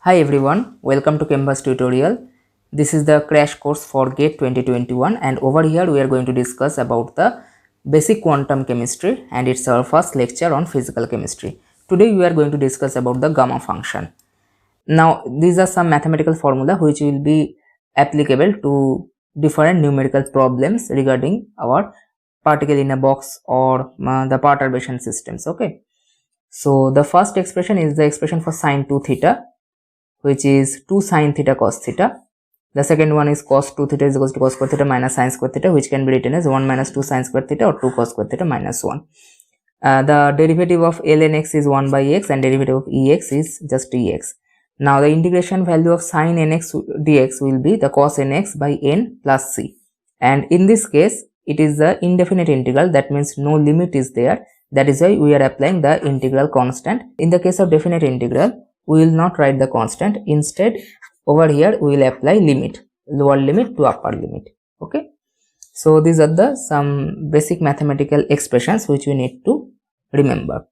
Hi everyone, welcome to Canvas tutorial. This is the crash course for GATE 2021 and over here we are going to discuss about the basic quantum chemistry and it's our first lecture on physical chemistry. Today we are going to discuss about the gamma function. Now these are some mathematical formula which will be applicable to different numerical problems regarding our particle in a box or the perturbation systems. Okay, so the first expression is the expression for sine 2 theta, which is 2 sine theta cos theta. The second one is cos 2 theta is equals to cos square theta minus sine square theta, which can be written as 1 minus 2 sine square theta or 2 cos square theta minus 1. The derivative of ln x is 1 by x and derivative of ex is just ex. Now the integration value of sine nx dx will be the cos nx by n plus c. And in this case, it is the indefinite integral, that means no limit is there. That is why we are applying the integral constant. In the case of definite integral, we will not write the constant. Instead, over here we will apply limit, lower limit to upper limit. Okay, so these are the some basic mathematical expressions which we need to remember.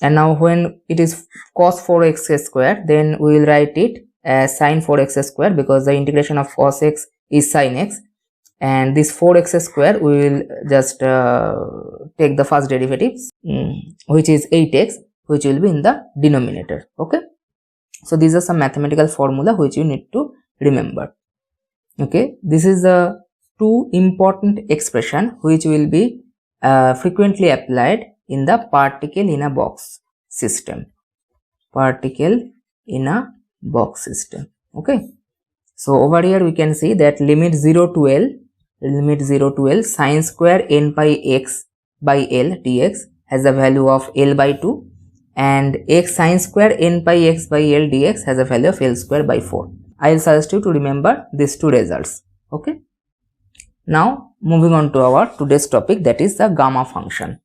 And now when it is cos 4x square, then we will write it as sine 4x square, because the integration of cos x is sine x, and this 4x square we will just take the first derivative, which is 8x, which will be in the denominator. Okay, so these are some mathematical formula which you need to remember. Okay, this is the two important expression which will be frequently applied in the particle in a box system. Particle in a box system. Okay, so over here we can see that limit 0 to L sine square n pi x by L dx has a value of L by 2, and x sine square n pi x by L dx has a value of L square by 4. I will suggest you to remember these two results. Okay, now moving on to our today's topic, that is the gamma function.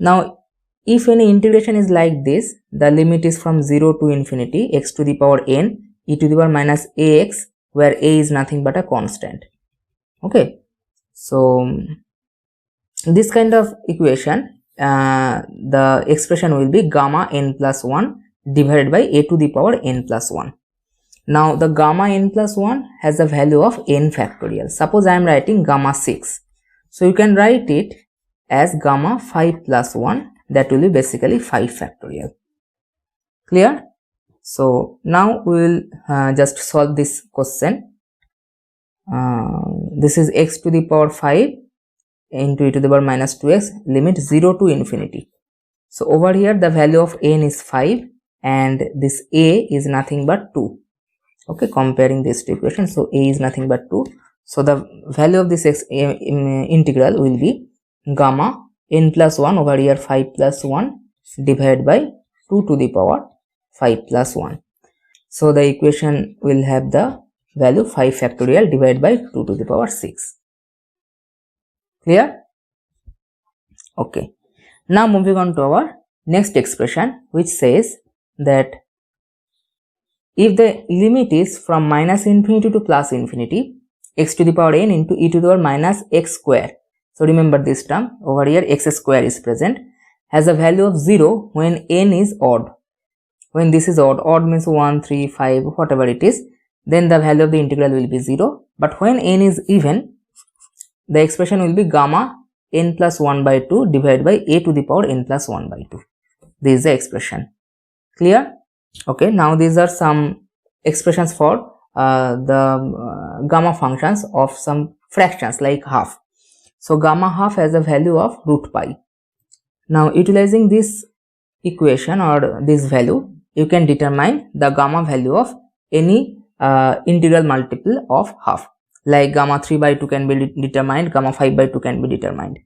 Now if any integration is like this, the limit is from 0 to infinity x to the power n e to the power minus ax, where a is nothing but a constant. Okay, so this kind of equation, the expression will be gamma n plus 1 divided by a to the power n plus 1. Now the gamma n plus 1 has a value of n factorial. Suppose I am writing gamma 6, so you can write it as gamma 5 plus 1, that will be basically 5 factorial. Clear? So now we will just solve this question. This is x to the power 5 into e to the power minus 2x, limit 0 to infinity. So over here the value of n is 5 and this a is nothing but 2. Okay, comparing this to equation, so a is nothing but 2. So the value of this integral will be gamma n plus 1 over here 5 plus 1 divided by 2 to the power 5 plus 1. So the equation will have the value 5 factorial divided by 2 to the power 6. Clear? Okay, now moving on to our next expression, which says that if the limit is from minus infinity to plus infinity, x to the power n into e to the power minus x square. So remember this term, over here x square is present, has a value of 0 when n is odd. When this is odd means 1, 3, 5, whatever it is, then the value of the integral will be 0. But when n is even, the expression will be gamma n plus 1 by 2 divided by a to the power n plus 1 by 2. This is the expression. Clear? Okay, now these are some expressions for the gamma functions of some fractions like half. So gamma half has a value of root pi. Now utilizing this equation or this value, you can determine the gamma value of any integral multiple of half, like gamma 3 by 2 can be determined, gamma 5 by 2 can be determined.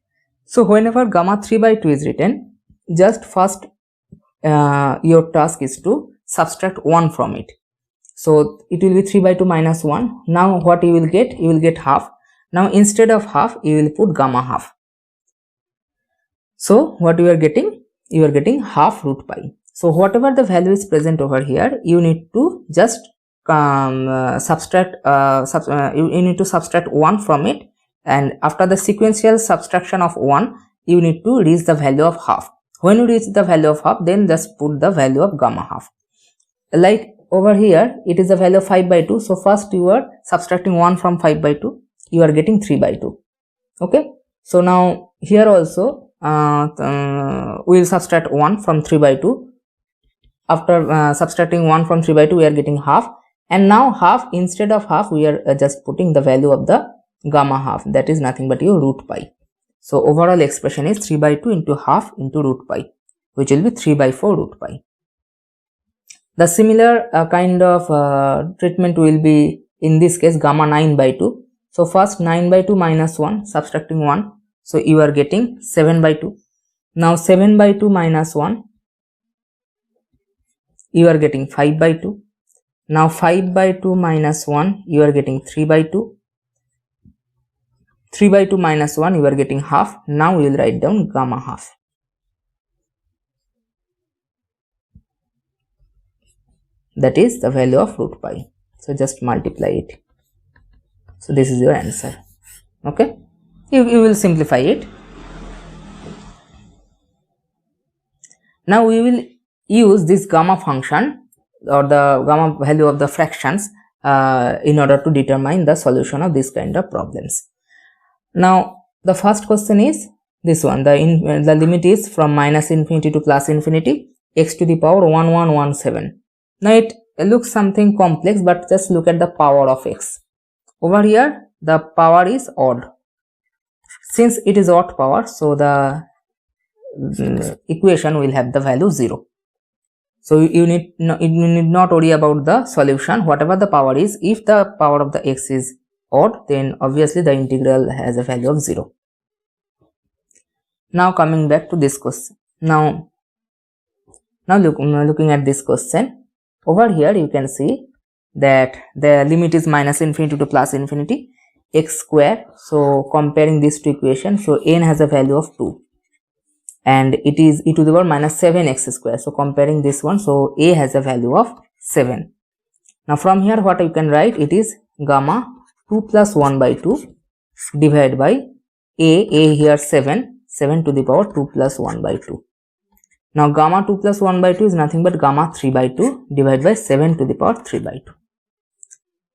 So whenever gamma 3 by 2 is written, just first your task is to subtract 1 from it. So it will be 3 by 2 minus 1. Now what you will get? You will get half. Now instead of half, you will put gamma half. So what you are getting? You are getting half root pi. So whatever the value is present over here, you need to just subtract you need to subtract 1 from it, and after the sequential subtraction of 1, you need to reach the value of half. When you reach the value of half, then just put the value of gamma half. Like over here it is a value of 5 by 2. So first you are subtracting 1 from 5 by 2, you are getting 3 by 2. Okay, so now here also we will subtract 1 from 3 by 2. After subtracting 1 from 3 by 2, we are getting half, and now half, instead of half we are just putting the value of the gamma half, that is nothing but your root pi. So overall expression is 3 by 2 into half into root pi, which will be 3 by 4 root pi. The similar kind of treatment will be in this case gamma 9 by 2. So first 9 by 2 minus 1, subtracting 1, so you are getting 7 by 2. Now 7 by 2 minus 1, you are getting 5 by 2. Now 5 by 2 minus 1, you are getting 3 by 2. 3 by 2 minus 1, you are getting half. Now we will write down gamma half. That is the value of root pi. So just multiply it. So this is your answer. Okay, you will simplify it. Now we will use this gamma function or the gamma value of the fractions in order to determine the solution of this kind of problems. Now the first question is this one, the limit is from minus infinity to plus infinity, x to the power 1117. Now it looks something complex, but just look at the power of x. Over here the power is odd. Since it is odd power, so the equation will have the value 0. So you need not worry about the solution. Whatever the power is, if the power of the x is odd, then obviously the integral has a value of 0. Now coming back to this question. Now looking at this question, over here you can see that the limit is minus infinity to plus infinity, x square. So comparing these two equations, so n has a value of 2. And it is e to the power minus 7x square. So comparing this one, so a has a value of 7. Now from here what you can write, it is gamma 2 plus 1 by 2 divided by a here 7 to the power 2 plus 1 by 2. Now gamma 2 plus 1 by 2 is nothing but gamma 3 by 2 divided by 7 to the power 3 by 2.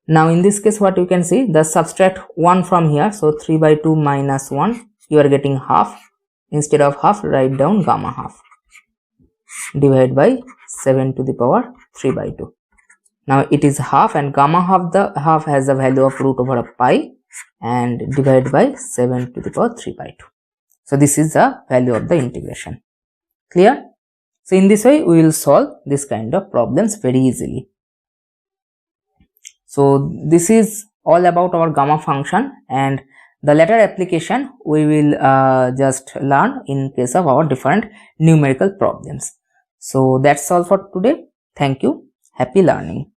Now in this case what you can see, the subtract 1 from here, so 3 by 2 minus 1, you are getting half. Instead of half, write down gamma half divided by 7 to the power 3 by 2. Now it is half, and gamma half, the half has a value of root over of pi, and divided by 7 to the power 3 by 2. So this is the value of the integration. Clear? So in this way we will solve this kind of problems very easily. So this is all about our gamma function, and the later application we will just learn in case of our different numerical problems. So that's all for today. Thank you. Happy learning.